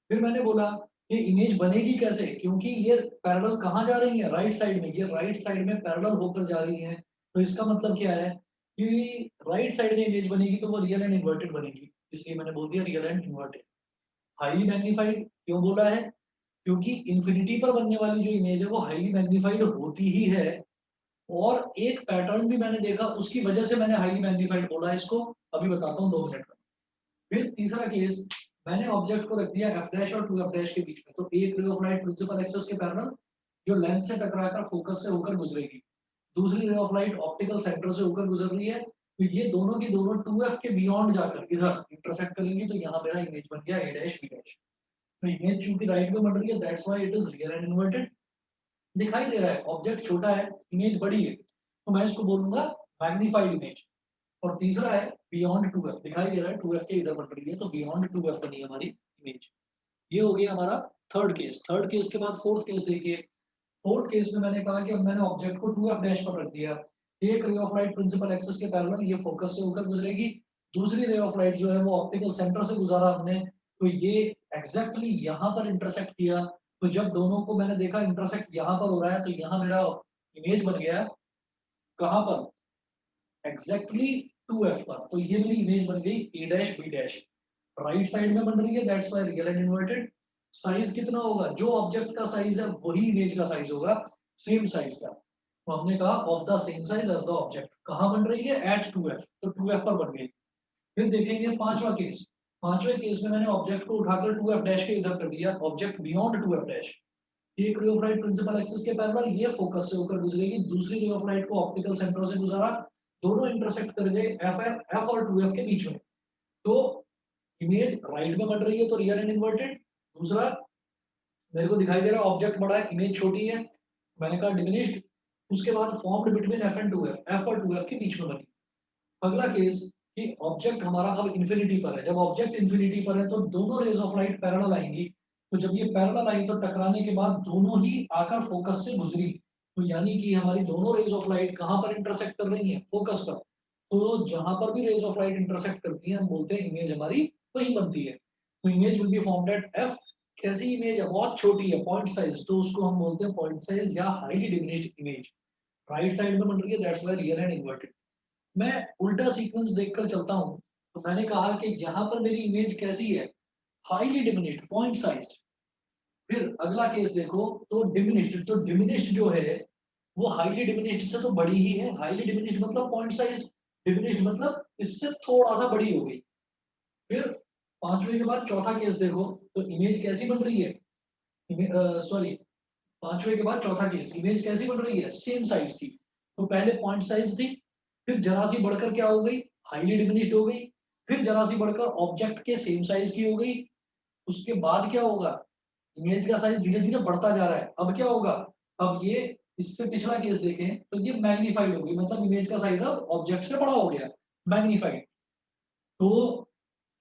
फिर मैंने बोला कि इमेज बनेगी कैसे, क्योंकि ये पैरेलल कहाँ जा रही है, राइट साइड में, ये राइट साइड में पैरेलल होकर जा रही है। तो इसका मतलब क्या है कि राइट साइड में इमेज बनेगी तो वो रियल एंड इन्वर्टेड बनेगी, इसलिए मैंने बोल दिया real and inverted. Highly magnified क्यों बोला है, क्योंकि इंफिनिटी पर बनने वाली जो इमेज है वो हाईली मैग्नीफाइड होती ही है। और एक पैटर्न भी मैंने देखा उसकी वजह से मैंने हाईली मैग्नीफाइड बोला इसको, अभी बताता हूँ 2 मिनट में। फिर तीसरा केस, मैंने ऑब्जेक्ट को रख दिया एफ डैश और 2 एफ डैश के बीच में, तो एक ray of light principal axis के पैरेलल जो लेंस से टकराकर फोकस से होकर गुजरेगी, दूसरी ray of light optical centre से होकर गुजर रही है, तो ये दोनों की दोनों 2f के बियॉन्ड जाकर इधर इंटरसेक्ट करेंगी। तो यहाँ मेरा इमेज बन गया ए डैश बी डैश। तो इमेज चूंकि राइट में बन रही है that's why it is real and inverted. दिखाई दे रहा है ऑब्जेक्ट छोटा है इमेज बड़ी है तो मैं इसको बोलूंगा मैग्नीफाइड इमेज। और तीसरा है बियॉन्ड 2f, दिखाई दे रहा है 2f के इधर बन रही है तो बियॉन्ड 2f बनी हमारी इमेज। ये हो गया हमारा थर्ड केस। थर्ड केस के बाद फोर्थ केस देखिए। फोर्थ केस में मैंने कहा कि अब मैंने ऑब्जेक्ट को 2f डैश पर रख दिया, एक ray of light principal axis के पैरेलल ये फोकस से होकर गुजरेगी, दूसरी रे ऑफ लाइट जो है वो ऑप्टिकल सेंटर से गुजारा हमने, तो ये एग्जैक्टली यहाँ पर इंटरसेक्ट किया। तो जब दोनों को मैंने देखा इंटरसेक्ट यहाँ पर हो रहा है तो यहाँ मेरा इमेज बन गया कहाँ पर, एग्जैक्टली 2f पर। तो ये मेरी इमेज बन गई A dash B dash, right side में बन रही है that's why real and inverted. Size कितना होगा, जो ऑब्जेक्ट का साइज है वही इमेज का साइज होगा, सेम साइज का। तो हमने कहा of the same size as the object, कहाँ बन रही है एट 2f, तो 2f पर बन गई। फिर देखेंगे पांचवा केस। पांचवें केस में मैंने ऑब्जेक्ट को उठाकर 2f डैश के इधर कर दिया, ऑब्जेक्ट बियॉन्ड 2f डैश, एक ray of light principal axis के पैरेलल ये फोकस से होकर गुजरेगी, दूसरी रे ऑफ लाइट को ऑप्टिकल सेंटर से गुजारा, दोनों इंटरसेक्ट कर गए एफ और 2f के बीच में। तो इमेज राइट में बन रही है तो रियल एंड इन्वर्टेड। दूसरा, मेरे को दिखाई दे रहा है ऑब्जेक्ट बड़ा है इमेज छोटी है, मैंने कहा डिमिनिश्ड। उसके बाद formed between F and 2f, F और 2f के बीच में बनी। अगला केस कि ऑब्जेक्ट हमारा अब इंफिनिटी पर है, जब ऑब्जेक्ट इंफिनिटी पर है तो दोनों रेज ऑफ लाइट पैरेलल आएंगी, तो जब ये पैरेलल आई तो टकराने के बाद दोनों ही आकर फोकस से गुजरी, तो यानी कि हमारी दोनों रेज ऑफ लाइट कहाँ पर इंटरसेक्ट कर रही हैं, फोकस पर। तो जहां पर भी रेज ऑफ लाइट इंटरसेक्ट करती है हम बोलते हैं इमेज हमारी वही बनती है। तो image will be formed at F. कैसी इमेज है, बहुत छोटी है, पॉइंट साइज, तो उसको हम बोलते हैं पॉइंट साइज या highly diminished image. Right side में बन रही है that's why real and inverted. मैं उल्टा सीक्वेंस देखकर चलता हूं, तो मैंने कहा कि यहाँ पर मेरी इमेज कैसी है, हाईली डिमिनिश्ड, पॉइंट साइज्ड। फिर अगला केस देखो तो डिमिनिश्ड, तो डिमिनिश्ड जो है वो हाईली डिमिनिश्ड से तो बड़ी ही है, हाईली डिमिनिश्ड मतलब पॉइंट साइज, डिमिनिश्ड मतलब इससे थोड़ा सा बड़ी हो गई। फिर पांचवें के बाद चौथा केस देखो तो इमेज कैसी बन रही है, सॉरी पांचवें के बाद चौथा केस, इमेज कैसी बन रही है, सेम साइज की। तो पहले पॉइंट साइज थी, फिर जरा सी बढ़कर क्या हो गई, हाईली डिमिनिश्ड हो गई, फिर जरा सी बढ़कर ऑब्जेक्ट के सेम साइज की हो गई। उसके बाद क्या होगा, इमेज का साइज धीरे धीरे बढ़ता जा रहा है। अब क्या होगा, अब ये इससे पिछला केस देखें तो ये मैग्नीफाइड हो गई, मतलब इमेज का साइज अब ऑब्जेक्ट से बड़ा हो गया, मैग्नीफाइड। तो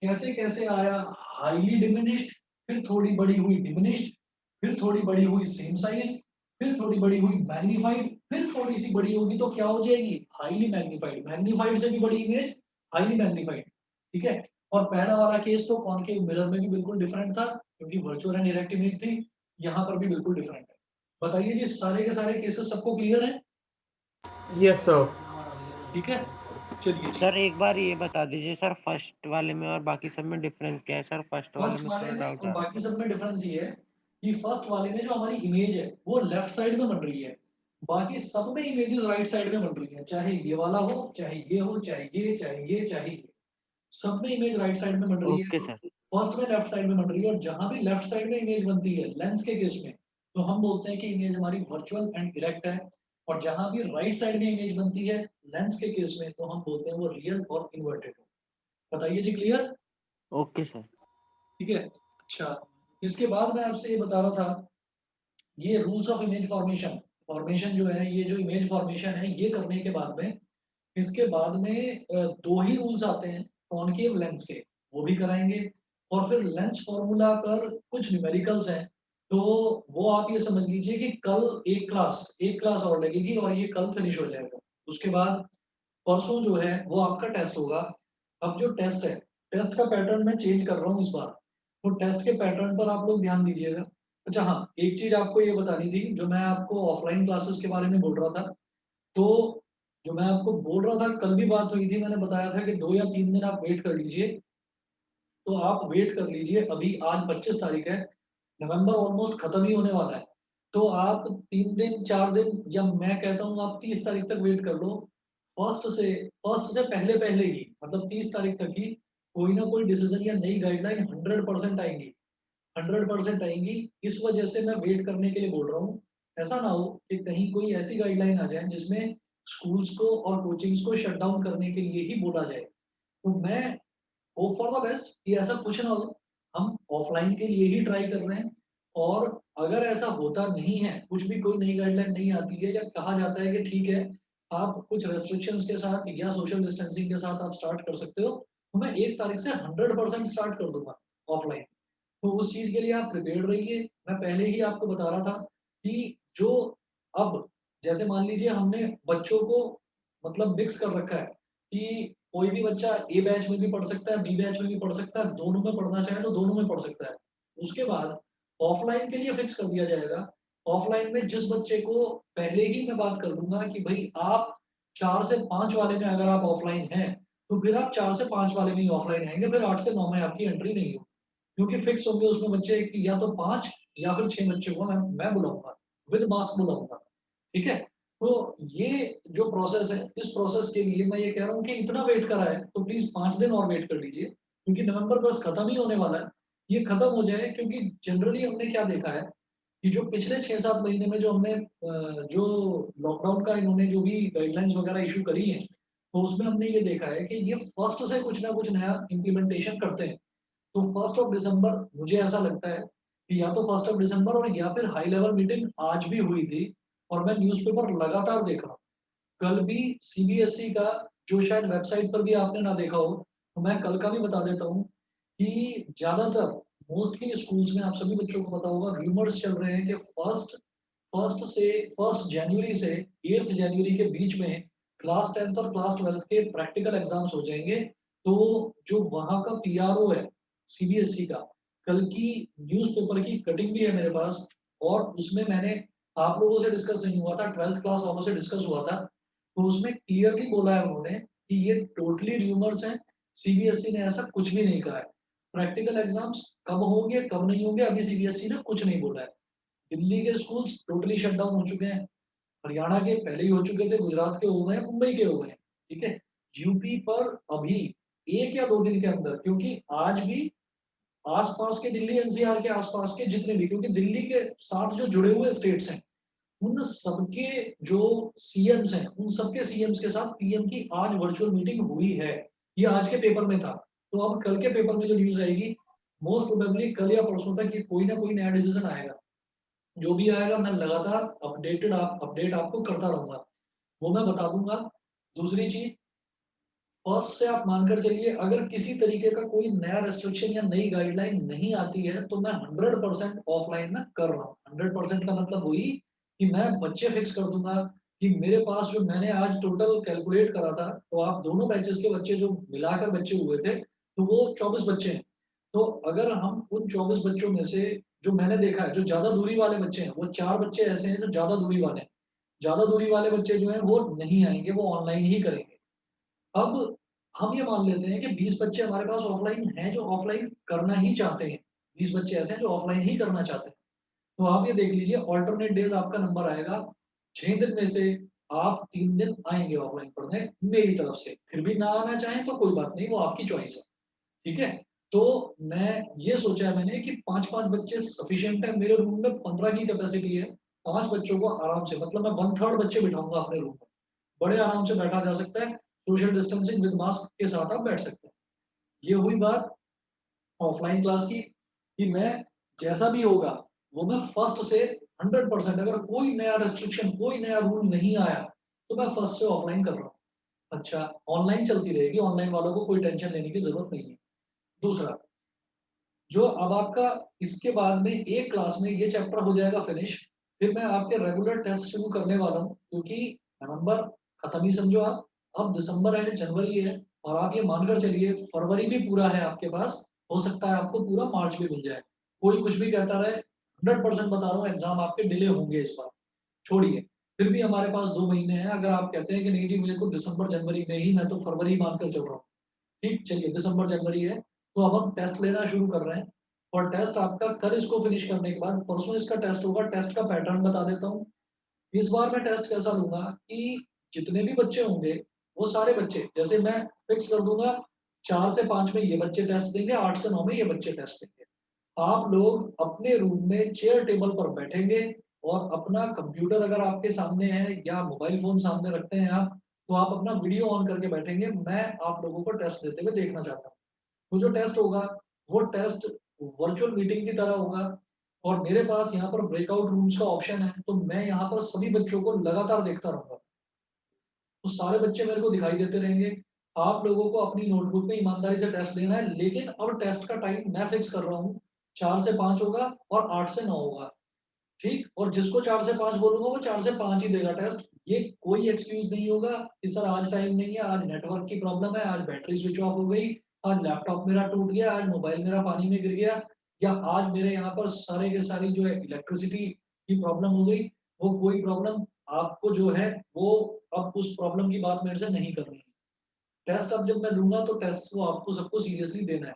कैसे कैसे आया, हाईली डिमिनिश्ड, फिर थोड़ी बड़ी हुई डिमिनिश्ड, फिर थोड़ी बड़ी हुई सेम साइज, फिर थोड़ी बड़ी हुई मैग्नीफाइड, फिर थोड़ी सी बड़ी होगी तो क्या हो जाएगी, हाईली मैग्नीफाइड, मैग्नीफाइड से भी बड़ी इमेज हाईली मैग्नीफाइड, ठीक है। और पहला वाला केस तो कॉनकेव मिरर में भी बिल्कुल डिफरेंट था क्योंकि वर्चुअल एंड डायरेक्ट इमेज थी, यहाँ पर भी बिल्कुल डिफरेंट है। बताइए जी, सारे के सारे केसेस सबको क्लियर है? Yes, sir. ठीक है, चलिए जी। सर एक बार ये बता दीजिए सर, फर्स्ट वाले में और बाकी सब में डिफरेंस क्या है सर? फर्स्ट वाले फर्स्ट में वाले थोड़ा में डाउट और आ रहा बाकी सब में डिफरेंस ये है कि फर्स्ट वाले में जो हमारी इमेज है वो लेफ्ट साइड में बन रही है, बाकी सब में इमेजेस राइट साइड में बन रही है, चाहे ये वाला हो, चाहे ये हो, चाहे ये, चाहे ये, चाहे ये, सब में इमेज राइट साइड में बन है। रही ओके है। सर। फर्स्ट में लेफ्ट साइड में बन रही है, और जहां भी लेफ्ट साइड में इमेज बनती है लेंस के केस में, तो हम बोलते हैं कि इमेज हमारी वर्चुअल एंड इरेक्ट है, और जहां भी राइट साइड में इमेज बनती है लेंस के केस में, तो हम बोलते हैं वो रियल और इन्वर्टेड है। बताइए जी, क्लियर? Okay sir. ठीक है, अच्छा। इसके बाद मैं आपसे ये बता रहा था, ये rules of image formation, formation जो है, ये जो इमेज फॉर्मेशन है ये करने के बाद में, इसके बाद में दो ही रूल्स आते हैं कॉनकेव लेंस के, वो भी कराएंगे। और फिर लेंस फॉर्मूला पर कुछ न्यूमेरिकल्स हैं, तो वो आप ये समझ लीजिए कि कल एक क्लास और लगेगी और ये कल फिनिश हो जाएगा। उसके बाद परसों जो है वो आपका टेस्ट होगा। अब जो टेस्ट है, टेस्ट का पैटर्न मैं चेंज कर रहा हूँ इस बार, तो टेस्ट के पैटर्न पर आप लोग ध्यान दीजिएगा। अच्छा हाँ, एक चीज आपको ये बतानी थी, जो मैं आपको ऑफलाइन क्लासेस के बारे में बोल रहा था, तो जो मैं आपको बोल रहा था, कल भी बात हुई थी, मैंने बताया था कि 2 या 3 दिन आप वेट कर लीजिए, तो आप वेट कर लीजिए। अभी आज 25 तारीख है, नवंबर ऑलमोस्ट खत्म ही होने वाला है, तो आप 3 दिन 4 दिन, या मैं कहता हूँ आप 30 तारीख तक वेट कर लो। फर्स्ट से पहले पहले ही, मतलब 30 तारीख तक ही कोई ना कोई डिसीजन या नई गाइडलाइन 100% आएंगी, 100% आएंगी। इस वजह से मैं वेट करने के लिए बोल रहा हूँ। ऐसा ना हो कि कहीं कोई ऐसी गाइडलाइन आ जाए जिसमें स्कूल्स को और कोचिंग्स को शट डाउन करने के लिए ही बोला जाए, तो मैं होप फॉर द बेस्ट कि ऐसा कुछ ना हो। हम ऑफलाइन के लिए ही ट्राई कर रहे हैं, और अगर ऐसा होता नहीं है, कुछ भी कोई नई गाइडलाइन नहीं आती है, या कहा जाता है कि ठीक है आप कुछ रेस्ट्रिक्शंस के साथ या सोशल डिस्टेंसिंग के साथ आप स्टार्ट कर सकते हो, तो मैं 1 तारीख से 100% स्टार्ट कर दूंगा ऑफलाइन। तो उस चीज के लिए आप प्रिपेयर्ड रहिए। मैं पहले ही आपको बता रहा था कि जो अब, जैसे मान लीजिए हमने बच्चों को मतलब मिक्स कर रखा है कि कोई भी बच्चा ए बैच में भी पढ़ सकता है, बी बैच में भी पढ़ सकता है, दोनों में पढ़ना चाहे तो दोनों में पढ़ सकता है। उसके बाद ऑफलाइन के लिए फिक्स कर दिया जाएगा। ऑफलाइन में जिस बच्चे को, पहले ही मैं बात कर दूंगा कि भाई आप 4 से 5 वाले में अगर आप ऑफलाइन हैं, तो फिर आप 4 से 5 वाले में ही ऑफलाइन आएंगे, फिर 8 से 9 में आपकी एंट्री नहीं होगी, क्योंकि फिक्स होंगे उसमें बच्चे कि या तो 5 या फिर 6 बच्चे को मैं बुलाऊंगा, विद मास्क बुलाऊंगा, ठीक है। तो ये जो प्रोसेस है, इस प्रोसेस के लिए मैं ये कह रहा हूँ कि इतना वेट करा है तो प्लीज 5 दिन और वेट कर लीजिए, क्योंकि नवंबर बस खत्म ही होने वाला है। ये खत्म हो जाए, क्योंकि जनरली हमने क्या देखा है कि जो पिछले 6-7 महीने में जो हमने जो लॉकडाउन का इन्होंने जो भी गाइडलाइंस वगैरह इशू करी है, तो उसमें हमने ये देखा है कि ये फर्स्ट से कुछ ना कुछ नया इम्प्लीमेंटेशन करते हैं। तो 1 दिसंबर मुझे ऐसा लगता है कि या तो 1 दिसंबर, और या फिर हाई लेवल मीटिंग आज भी हुई थी, और मैं न्यूज़पेपर लगातार देख रहा हूँ। कल भी सीबीएसई का, जो शायद वेबसाइट पर भी आपने ना देखा हो, तो मैं कल का भी बता देता हूँ कि ज्यादातर मोस्टली स्कूल्स में, आप सभी बच्चों को पता होगा, रूमर्स चल रहे हैं कि फर्स्ट जनवरी से 8 जनवरी के बीच में क्लास 10th और क्लास 12th के प्रैक्टिकल एग्जाम्स हो जाएंगे। तो जो वहाँ का पीआरओ है सीबीएसई का, कल की न्यूज़पेपर की कटिंग भी है मेरे पास, और उसमें मैंने आप लोगों से डिस्कस नहीं हुआ था, 12th क्लास वालों से डिस्कस हुआ था, तो उसमें क्लियरली बोला है उन्होंने कि ये टोटली र्यूमर्स हैं, सीबीएसई ने ऐसा कुछ भी नहीं कहा है। प्रैक्टिकल एग्जाम्स कब होंगे कब नहीं होंगे अभी सीबीएसई ने कुछ नहीं बोला है। दिल्ली के स्कूल्स टोटली शट डाउन हो चुके हैं, हरियाणा के पहले ही हो चुके थे, गुजरात के हो गए हैं, मुंबई के हो गए हैं, ठीक है। यूपी पर अभी 1 या 2 दिन के अंदर, क्योंकि आज भी आसपास के, दिल्ली एनसीआर के आसपास के जितने भी, क्योंकि दिल्ली के साथ जो जुड़े हुए स्टेट्स हैं, उन सबके जो सीएम्स हैं, उन सबके सीएम्स के साथ पीएम की आज वर्चुअल मीटिंग हुई है। ये आज के पेपर में था, तो अब कल के पेपर में जो न्यूज आएगी, मोस्ट प्रोबेबली कल या परसों तक ये कोई ना कोई नया डिसीजन आएगा। जो भी आएगा मैं लगातार अपडेट आपको करता रहूंगा, वो मैं बता दूंगा। दूसरी चीज, फर्स्ट से आप मानकर चलिए, अगर किसी तरीके का कोई नया रेस्ट्रिक्शन या नई गाइडलाइन नहीं आती है, तो मैं 100% ऑफलाइन में कर रहा हूँ। 100% का मतलब वही कि मैं बच्चे फिक्स कर दूँगा कि मेरे पास जो मैंने आज टोटल कैलकुलेट करा था, तो आप दोनों बैचेज़ के बच्चे जो मिलाकर बच्चे हुए थे, तो वो 24 बच्चे हैं। तो अगर हम उन 24 बच्चों में से जो मैंने देखा है, जो ज़्यादा दूरी वाले बच्चे हैं, वो 4 बच्चे ऐसे हैं जो ज़्यादा दूरी वाले हैं। ज़्यादा दूरी वाले बच्चे जो हैं वो नहीं आएँगे, वो ऑनलाइन ही करेंगे। अब हम ये मान लेते हैं कि 20 बच्चे हमारे पास ऑफलाइन हैं जो ऑफलाइन करना ही चाहते हैं। 20 बच्चे ऐसे हैं जो ऑफलाइन ही करना चाहते हैं। तो आप ये देख लीजिए अल्टरनेट डेज़ आपका नंबर आएगा, 6 दिन में से आप 3 दिन आएँगे ऑफलाइन पढ़ने मेरी तरफ से। फिर भी ना आना चाहें तो कोई बात नहीं, वो आपकी चॉइस है, ठीक है? तो मैं ये सोचा है मैंने कि 5-5 बच्चे सफिशिएंट है, मेरे रूम में 15 की कैपेसिटी है, 5 बच्चों को आराम से मतलब मैं 1/3 बच्चे बिठाऊँगा अपने रूम में। बड़े आराम से बैठा जा सकता है, सोशल डिस्टेंसिंग विद मास्क के साथ आप बैठ सकते हैं। ये हुई बात ऑफलाइन क्लास की कि मैं जैसा भी होगा वो मैं फर्स्ट से 100% अगर कोई नया रेस्ट्रिक्शन, कोई नया रूल नहीं आया, तो मैं फर्स्ट से ऑफलाइन कर रहा हूँ। अच्छा, ऑनलाइन चलती रहेगी, ऑनलाइन वालों को कोई टेंशन लेने की ज़रूरत नहीं है। दूसरा, जो अब आपका इसके बाद में एक क्लास में ये चैप्टर हो जाएगा फिनिश, फिर मैं आपके रेगुलर टेस्ट शुरू करने वाला हूँ क्योंकि नवंबर खत्म ही समझो आप, अब दिसंबर है, जनवरी है और आप ये मानकर चलिए फरवरी भी पूरा है आपके पास, हो सकता है आपको पूरा मार्च भी मिल जाए। कोई कुछ भी कहता रहे, 100% बता रहा हूँ एग्ज़ाम आपके डिले होंगे इस बार, छोड़िए। फिर भी हमारे पास 2 महीने हैं, अगर आप कहते हैं कि नहीं जी मेरे को दिसंबर, जनवरी में ही मैं तो फरवरी मानकर चल रहा हूँ। ठीक, चलिए दिसंबर, जनवरी है, तो अब हम टेस्ट लेना शुरू कर रहे हैं और टेस्ट आपका कल इसको फिनिश करने के बाद परसों इसका टेस्ट होगा, टेस्ट का पैटर्न बता देता हूँ। इस बार मैं टेस्ट कैसा लूँगा कि जितने भी बच्चे होंगे, वो सारे बच्चे जैसे मैं फिक्स कर दूँगा 4 से 5 में ये बच्चे टेस्ट देंगे, 8 से 9 में ये बच्चे टेस्ट देंगे। आप लोग अपने रूम में चेयर टेबल पर बैठेंगे और अपना कंप्यूटर अगर आपके सामने है या मोबाइल फ़ोन सामने रखते हैं आप, तो आप अपना वीडियो ऑन करके बैठेंगे। मैं आप लोगों को टेस्ट देते हुए देखना चाहता हूँ। तो जो टेस्ट होगा, वो टेस्ट वर्चुअल मीटिंग की तरह होगा और मेरे पास यहाँ पर ब्रेकआउट रूम्स का ऑप्शन है, तो मैं यहाँ पर सभी बच्चों को लगातार देखता रहूँगा। तो सारे बच्चे मेरे को दिखाई देते रहेंगे। आप लोगों को अपनी नोटबुक में ईमानदारी से टेस्ट देना है, लेकिन अब टेस्ट का टाइम मैं फिक्स कर रहा हूँ, 4 से 5 होगा और 8 से 9 होगा। ठीक? और जिसको 4 से 5 बोलूँगा वो 4 से 5 ही देगा टेस्ट। ये कोई एक्सक्यूज़ नहीं होगा कि सर आज टाइम नहीं है, आज नेटवर्क की प्रॉब्लम है, आज बैटरी स्विच ऑफ हो गई, आज लैपटॉप मेरा टूट गया, आज मोबाइल मेरा पानी में गिर गया या आज मेरे यहाँ पर सारे के सारी जो है इलेक्ट्रिसिटी की प्रॉब्लम हो गई। वो कोई प्रॉब्लम आपको जो है वो अब उस प्रॉब्लम की बात मेरे से नहीं करनी है। टेस्ट अब जब मैं लूँगा तो टेस्ट को आपको सबको सीरियसली देना है।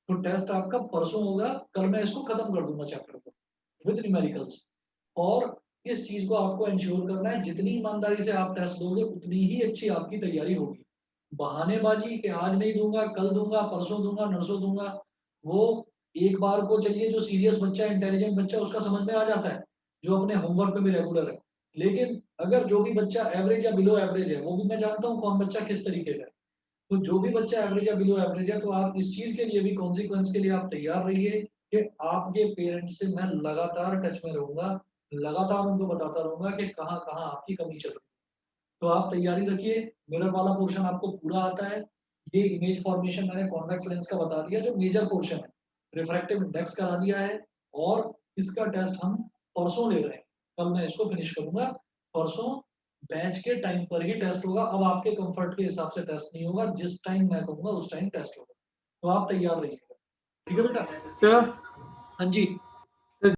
तो टेस्ट आपका परसों होगा, कल मैं इसको खत्म कर दूँगा चैप्टर को विद न्यूमेरिकल्स। और इस चीज़ को आपको एंश्योर करना है जितनी ईमानदारी से आप टेस्ट दोगे उतनी ही अच्छी आपकी तैयारी होगी। बहानेबाज़ी कि आज नहीं दूँगा, कल दूँगा, परसों दूँगा, नरसों दूँगा, वो एक बार को चलिए जो सीरियस बच्चा है, इंटेलिजेंट बच्चा है उसका समझ में आ जाता है, जो अपने होमवर्क पे भी रेगुलर है। लेकिन अगर जो भी बच्चा एवरेज या बिलो एवरेज है, वो भी मैं जानता हूँ कौन बच्चा किस तरीके का है। तो जो भी बच्चा एवरेज या बिलो एवरेज है, तो आप इस चीज़ के लिए भी कॉन्सिक्वेंस के लिए आप तैयार रहिए कि आपके पेरेंट्स से मैं लगातार टच में रहूँगा, लगातार उनको बताता रहूँगा कि कहाँ-कहाँ आपकी कमी चल रही है। तो आप तैयारी रखिए, मिरर वाला पोर्शन आपको पूरा आता है। ये इमेज फॉर्मेशन मैंने कॉन्वेक्स लेंस का बता दिया जो मेजर पोर्शन है। रिफ्रैक्टिव इंडेक्स करा दिया है और इसका टेस्ट हम परसों ले रहे हैं। कल मैं इसको फिनिश करूँगा। परसों बैच के टाइम पर ही टेस्ट होगा। अब आपके कम्फर्ट के हिसाब से टेस्ट नहीं होगा, जिस टाइम मैं कहूँगा उस टाइम टेस्ट होगा। तो आप तैयार रहिएगा। ठीक है बेटा? Sir, हाँ जी।